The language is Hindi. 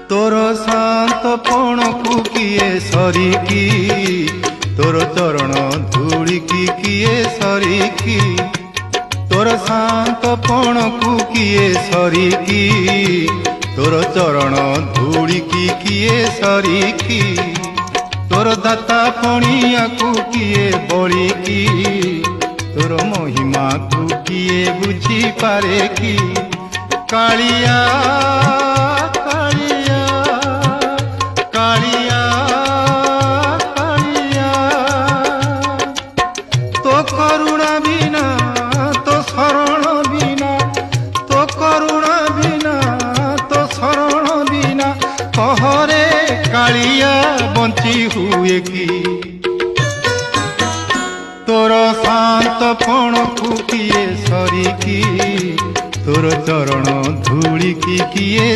तोर शांतपण को किए सरिकी तोर चरण धूली की किए सरिकी तोर शांतपण को किए सरिकी तोर चरण धूली की किए सरिकी तोर दाता पणिया को किए बलिकी तोर महिमा को किए बुझी पारे की कालिया कालिया कालिया कालिया तो करुणा बिना तो शरण बिना तो करुणा बिना तो शरण बिना कहरे कालिया बंची हुए की तोर शांतपण को किए सरिकी तोर चरण धूली की किए